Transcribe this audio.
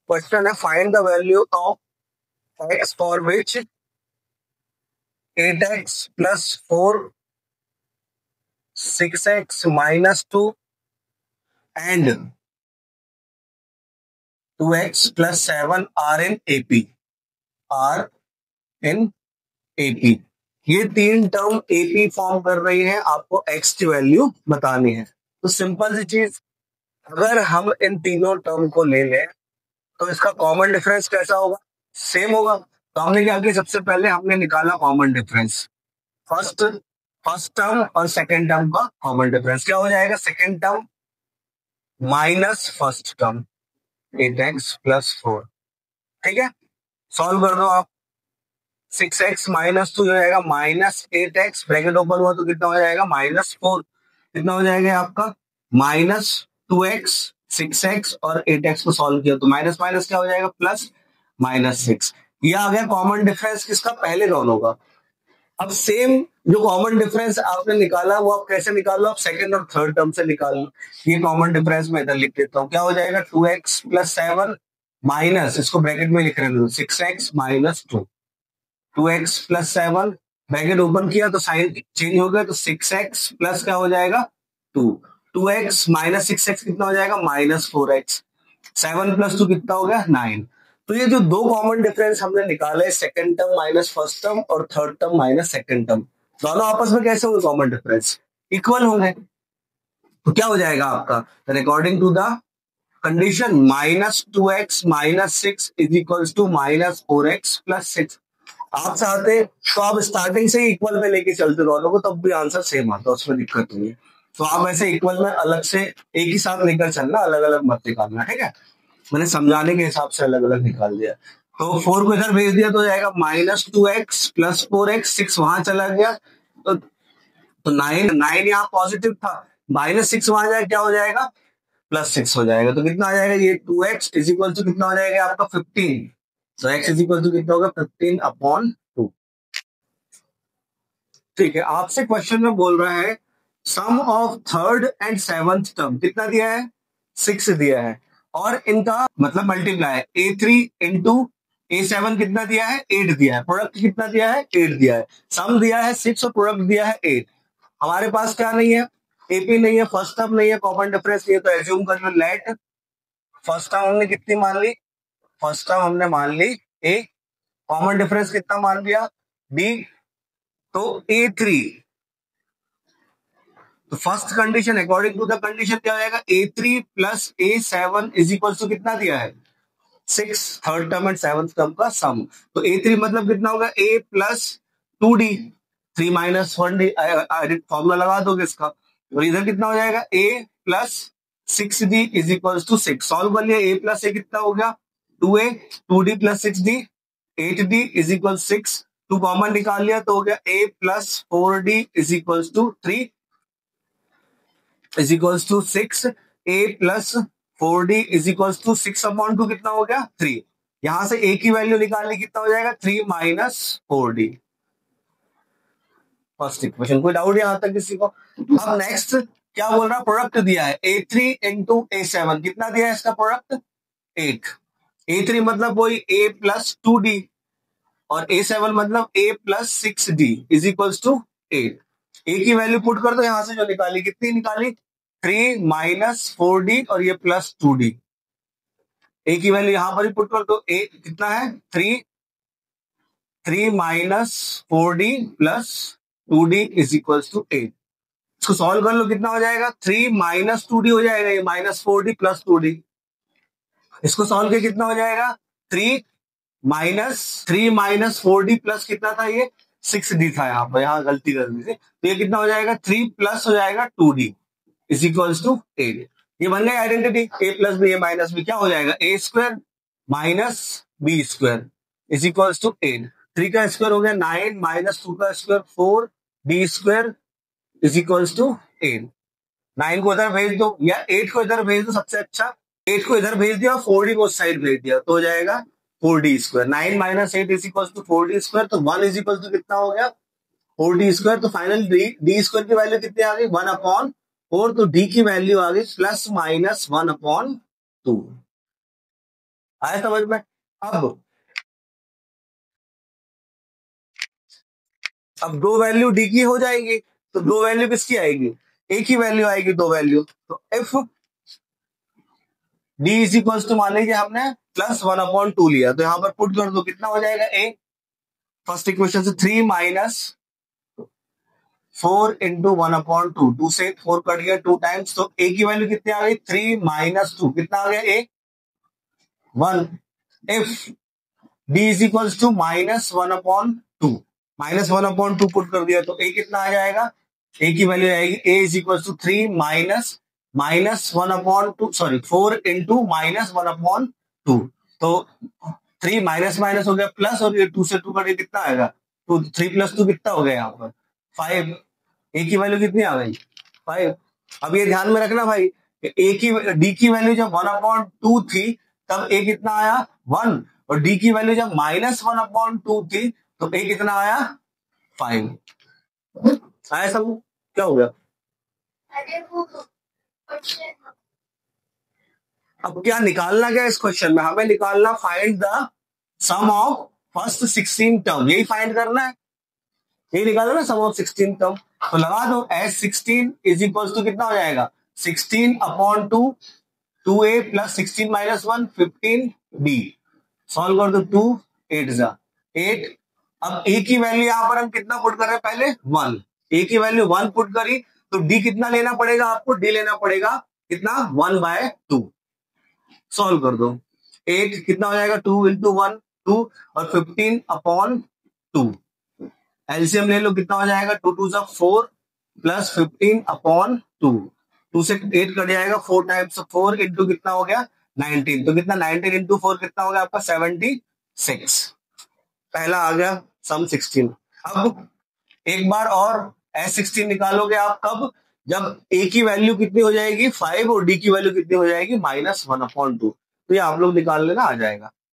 Question है find the value of x for which 8x plus 4 6x minus 2 and 2x plus 7 are in AP. ये तीन term AP form कर रही है, आपको एक्स की वैल्यू बतानी है। तो सिंपल सी चीज, अगर हम इन तीनों टर्म को ले लें तो इसका कॉमन डिफरेंस कैसा होगा? सेम होगा। तो हमने क्या किया, सबसे पहले हमने निकाला common difference. First first term और सेकेंड टर्म का कॉमन डिफरेंस क्या हो जाएगा? Second term minus first term 8x plus 4। ठीक है, सॉल्व कर दो आप। 6x माइनस 2 हो जाएगा माइनस 8x, ब्रैकेट ओपन हुआ तो कितना हो जाएगा? माइनस 4। कितना हो जाएगा आपका? माइनस 2x, 6x और 8x को सॉल्व किया तो माइनस माइनस क्या हो जाएगा? Plus, minus 6। ये आ गया कॉमन डिफरेंस किसका? पहले दोनों का। अब सेम जो कॉमन डिफरेंस आपने निकाला वो आप कैसे निकालो? आप सेकंड और थर्ड टर्म से निकालो। ये कॉमन डिफरेंस मैं इधर लिख देता हूँ। क्या हो जाएगा? 2x प्लस 7 माइनस, इसको ब्रैकेट में लिख रहे हो, 6x minus 2। 2x plus 7 bracket open किया तो साइन चेंज हो गया तो 6x प्लस क्या हो जाएगा? 2। 2x माइनस 6x कितना हो जाएगा? Minus 4x। 7 प्लस 2 कितना हो गया? 9। तो ये जो दो कॉमन डिफरेंस हमने निकाले, second term minus first term और third term minus second term, दोनों आपस में कैसे होंगे? कॉमन डिफरेंस इक्वल होंगे। तो क्या हो जाएगा आपका? According to the condition minus 2x minus 6 is equal to minus 4x plus 6। आप चाहते तो आप स्टार्टिंग से ही इक्वल में लेके चलते दोनों को, तब भी आंसर सेम आता, उसमें दिक्कत नहीं है। तो आप ऐसे इक्वल में अलग से एक ही साथ लेकर चलना, अलग अलग मत निकालना। ठीक है, मैंने समझाने के हिसाब से अलग अलग निकाल दिया। तो 4 को इधर भेज दिया तो जाएगा माइनस 2x प्लस 4x, 6 वहां चला गया तो 9 यहाँ पॉजिटिव था, माइनस 6 वहां जाए क्या हो जाएगा? प्लस 6 हो जाएगा। तो कितना आ जाएगा? ये 2x इज इक्वल टू कितना हो जाएगा आपका? 15। तो x इज इक्वल टू कितना होगा? 15/2। ठीक है, आपसे क्वेश्चन में बोल रहा है sum of third and seventh term कितना दिया है? 6 दिया है, और इनका मतलब मल्टीप्लाई A3 इंटू A7 कितना दिया है? 8 दिया है। प्रोडक्ट कितना दिया है? 8 दिया है। सम दिया है 6 और प्रोडक्ट दिया है 8। हमारे पास क्या नहीं है? एपी नहीं है, फर्स्ट टर्म नहीं है, कॉमन डिफरेंस नहीं है। तो एज्यूम कर लो लेट फर्स्ट टर्म हमने कितनी मान ली? फर्स्ट टर्म हमने मान ली ए, कॉमन डिफरेंस कितना मान लिया? बी। तो A3, तो first condition according to the condition क्या हो जाएगा? A3 plus A7 is equal to कितना दिया है? 6, third term and seventh term का सम। तो A3 मतलब कितना होगा? A plus 2D, 3 minus 1D, formula लगा दोगे इसका। और इधर कितना हो जाएगा? A plus 6D is equal to 6। Solve कर लिया, A प्लस A कितना हो गया? 2A, 2D plus 6D 8D is equal 6। 2 common निकाल लिया तो हो गया A plus 4D is equal to 3 is equals to 6। A plus 4D is equals to 6/2 कितना हो गया? 3। यहां से A की वैल्यू निकालनी, कितना हो जाएगा? 3 माइनस 4D। फर्स्ट इक्वेशन, कोई डाउट यहां तक किसी को? अब नेक्स्ट क्या बोल रहा? प्रोडक्ट दिया है A3 इंटू A7, कितना दिया है इसका प्रोडक्ट? 8। A3 मतलब वही A प्लस 2D और A7 मतलब A plus 6D is equals to 8। A की वैल्यू पुट कर दो, यहां से जो निकाली कितनी निकाली? 3 माइनस 4D और ये प्लस 2D। A की वैल्यू यहां पर ही पुट कर दो। A कितना है? 3 minus 4D plus 2D is equals to 8। इसको सॉल्व कर लो, कितना हो जाएगा? 3 माइनस 2D हो जाएगा, ये माइनस 4D प्लस 2D। इसको सॉल्व किया कितना हो जाएगा? 3 माइनस 4D प्लस कितना था? ये 6D था, यहाँ पर यहाँ गलती कर दी थी। तो ये कितना हो जाएगा? 3 प्लस हो जाएगा 2D इज इक्वल्स टू 8। ये बन गई identity, A plus B A minus B क्या हो जाएगा? A square minus B square is equals to 8। 3 का स्क्वायर हो गया 9 माइनस 2 का square 4, B square is equals to 8। 9 को इधर भेज दो या 8 को इधर भेज दो, सबसे अच्छा 8 को इधर भेज दिया, 4D को उस साइड भेज दिया तो हो जाएगा 4D square. 9 minus 8 is equal to 4D square. तो 1 इज इक्वल टू कितना हो गया? 4D square. तो फाइनल डी स्क्वायर की वैल्यू कितनी आ गई? 1/4। तो D की वैल्यू आ गई प्लस माइनस 1/2। आया समझ में? अब दो वैल्यू डी की हो जाएगी, तो दो वैल्यू किसकी आएगी? एक ही वैल्यू आएगी, दो वैल्यू। तो if D is equal to, मान लीजिए हमने +1/2 लिया, तो यहां पर पुट कर दो, कितना हो जाएगा? ए, फर्स्ट इक्वेशन से 3 माइनस 4 × 1/2, 2 से 4 कट गया 2 टाइम्स, तो ए की वैल्यू कितनी आ गई? 3 - 2, कितना आ गया? A 1। If D is equal to -1/2, -1/2 put कर दिया, तो ए कितना आ जाएगा? ए की वैल्यू आएगी, ए इज इक्वल टू 3 -1/2, सॉरी 4 × -1/2। तो 3 माइनस माइनस हो गया प्लस, और ये 2 से 2 कटे कितना आएगा? तो 3 + 2 कितना हो गया यहाँ पर? 5। ए की वैल्यू कितनी आ गई? 5। अब ये ध्यान में रखना भाई, ए की डी की वैल्यू जब 1/2 थी, तब ए कितना आया? 1। और डी की वैल्यू जब -1/2 थी, तो ए कितना आया? 5। आया सब? क्या हो गया? अब क्या निकालना, क्या इस क्वेश्चन में हमें निकालना, find the sum of first 16 term, यही फाइंड करना है, यही निकालना ना, सम ऑफ 16 टर्म। तो लगा दो, S16 इज इक्वल टू कितना हो जाएगा? 16/2, 2a + 16 - 1 15b। सॉल्व कर दो, 2 8 जा 8। अब ए की वैल्यू यहां पर हम कितना पुट कर रहे हैं? पहले 1। ए की वैल्यू 1 पुट करी, तो डी कितना लेना पड़ेगा आपको? डी लेना पड़ेगा कितना? 1/2। सॉल्व कर दो, 8 कितना हो जाएगा? 2 × 1 2, और 15/2। एलसीएम ले लो, कितना हो जाएगा? 2 2 4 + 15/2। 2 से 8 कट जाएगा 4 टाइम्स, 4 × कितना हो गया? 19। तो कितना? 19 × 4 कितना हो गया आपका? 76। पहला आ गया सम 16। अब एक बार और S16 निकालोगे आप कब? जब ए की वैल्यू कितनी हो जाएगी? 5, और डी की वैल्यू कितनी हो जाएगी? -1/2। तो ये आप लोग निकाल लेना, आ जाएगा।